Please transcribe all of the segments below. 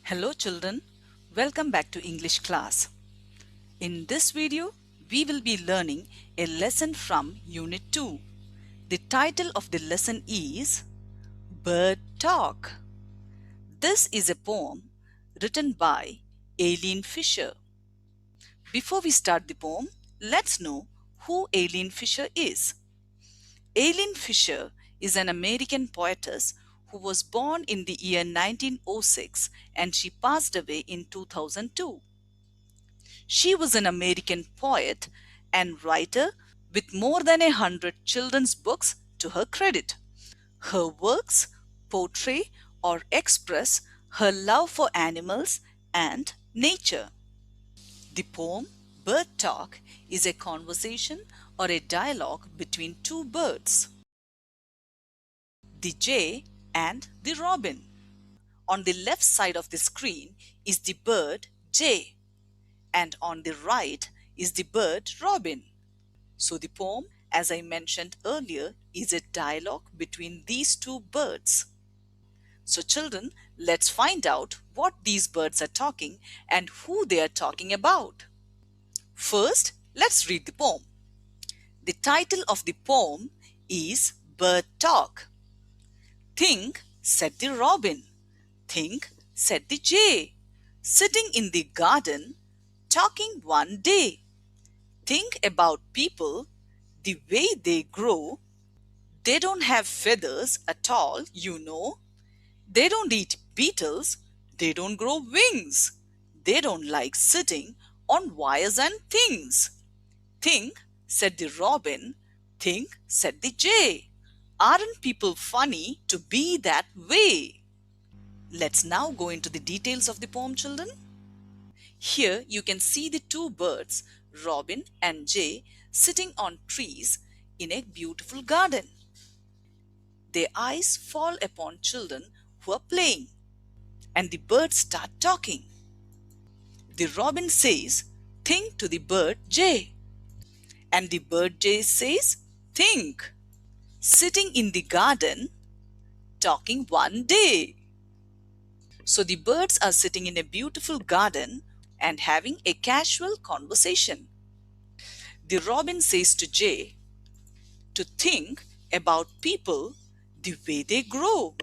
Hello children, welcome back to English class. In this video, we will be learning a lesson from Unit 2. The title of the lesson is Bird Talk. This is a poem written by Aileen Fisher. Before we start the poem, let's know who Aileen Fisher is. Aileen Fisher is an American poetess who was born in the year 1906 and she passed away in 2002. She was an American poet and writer with more than 100 children's books to her credit. Her works portray or express her love for animals and nature. The poem Bird Talk is a conversation or a dialogue between two birds, the jay and the robin. On the left side of the screen is the bird jay, and on the right is the bird robin. So the poem, as I mentioned earlier, is a dialogue between these two birds. So children, let's find out what these birds are talking and who they are talking about. First, let's read the poem. The title of the poem is Bird Talk. Think, said the robin. Think, said the jay. Sitting in the garden, talking one day. Think about people, the way they grow. They don't have feathers at all, you know. They don't eat beetles. They don't grow wings. They don't like sitting on wires and things. Think, said the robin. Think, said the jay. Aren't people funny to be that way? Let's now go into the details of the poem, children. Here you can see the two birds, robin and jay, sitting on trees in a beautiful garden. Their eyes fall upon children who are playing, and the birds start talking. The robin says, think to the bird jay, and the bird jay says, think. Sitting in the garden, talking one day. So the birds are sitting in a beautiful garden and having a casual conversation. The robin says to jay to think about people the way they grow.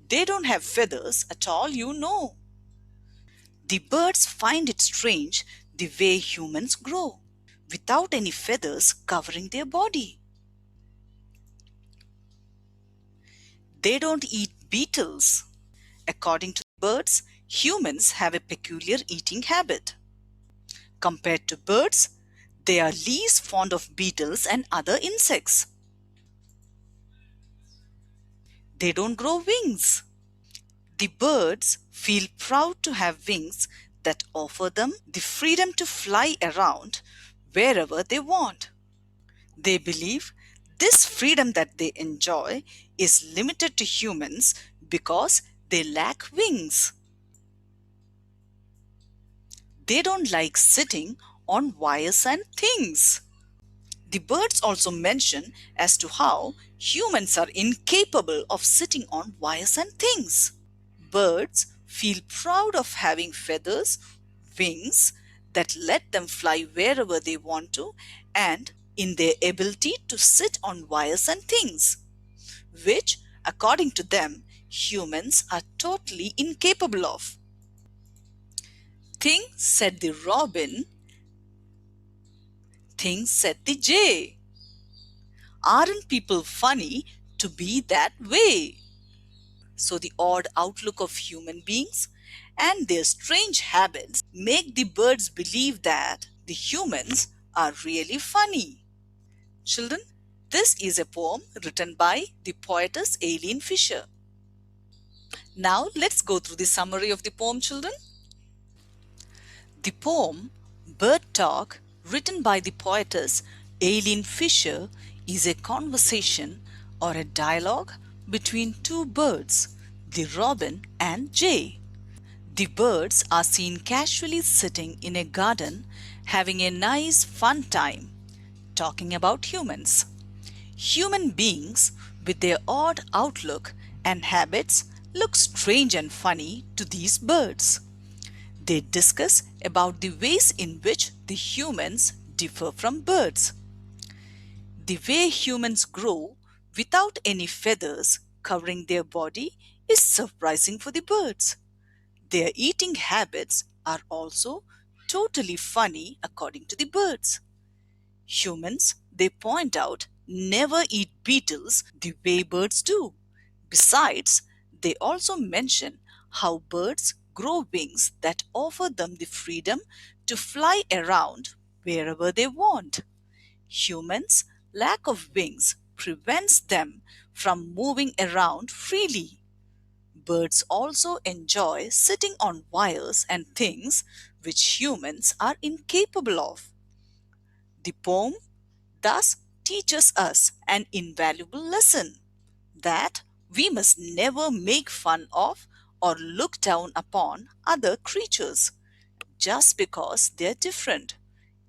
They don't have feathers at all, you know. The birds find it strange the way humans grow, without any feathers covering their body. They don't eat beetles. According to birds, humans have a peculiar eating habit. Compared to birds, they are least fond of beetles and other insects. They don't grow wings. The birds feel proud to have wings that offer them the freedom to fly around wherever they want. They believe this freedom that they enjoy is limited to humans because they lack wings. They don't like sitting on wires and things. The birds also mention as to how humans are incapable of sitting on wires and things. Birds feel proud of having feathers, wings that let them fly wherever they want to, and in their ability to sit on wires and things, which, according to them, humans are totally incapable of. Think, said the robin. Think, said the jay. Aren't people funny to be that way? So the odd outlook of human beings and their strange habits make the birds believe that the humans are really funny. Children, this is a poem written by the poetess Aileen Fisher. Now let's go through the summary of the poem, children. The poem Bird Talk, written by the poetess Aileen Fisher, is a conversation or a dialogue between two birds, the robin and jay. The birds are seen casually sitting in a garden having a nice fun time, talking about humans. Human beings with their odd outlook and habits look strange and funny to these birds. They discuss about the ways in which the humans differ from birds. The way humans grow without any feathers covering their body is surprising for the birds. Their eating habits are also totally funny according to the birds. Humans, they point out, never eat beetles the way birds do. Besides, they also mention how birds grow wings that offer them the freedom to fly around wherever they want. Humans' lack of wings prevents them from moving around freely. Birds also enjoy sitting on wires and things which humans are incapable of. The poem thus teaches us an invaluable lesson that we must never make fun of or look down upon other creatures just because they're different.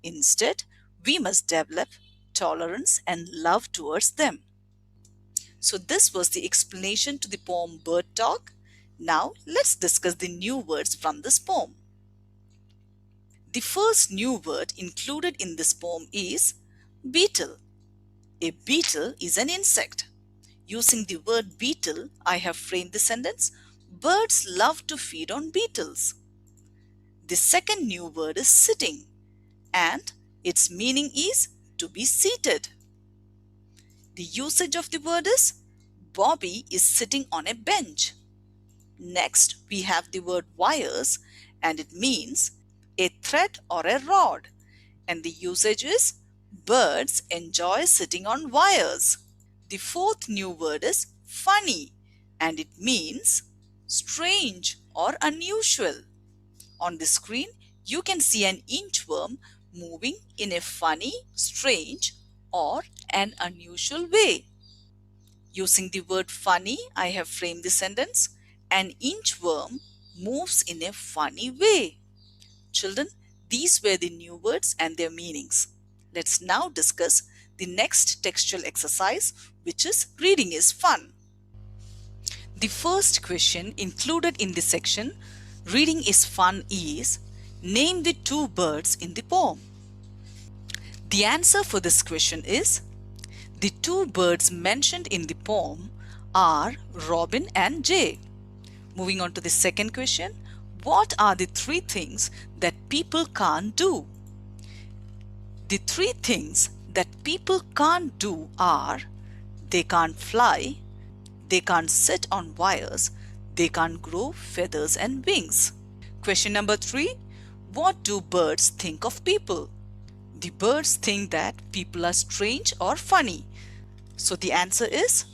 Instead, we must develop tolerance and love towards them. So, this was the explanation to the poem Bird Talk. Now, let's discuss the new words from this poem. The first new word included in this poem is beetle. A beetle is an insect. Using the word beetle, I have framed the sentence, birds love to feed on beetles. The second new word is sitting, and its meaning is to be seated. The usage of the word is Bobby is sitting on a bench. Next, we have the word wires, and it means a thread or a rod. And the usage is birds enjoy sitting on wires. The fourth new word is funny, and it means strange or unusual. On the screen, you can see an inchworm moving in a funny, strange, or an unusual way. Using the word funny, I have framed the sentence, an inchworm moves in a funny way. Children, these were the new words and their meanings. Let's now discuss the next textual exercise, which is reading is fun. The first question included in this section, reading is fun, is name the two birds in the poem. The answer for this question is the two birds mentioned in the poem are Robin and Jay. Moving on to the second question, what are the three things that people can't do? The three things that people can't do are they can't fly, they can't sit on wires, they can't grow feathers and wings. Question number 3, what do birds think of people? The birds think that people are strange or funny. So the answer is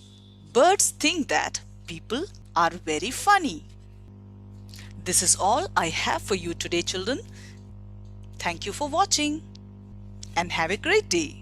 birds think that people are very funny. This is all I have for you today, children. Thank you for watching and have a great day.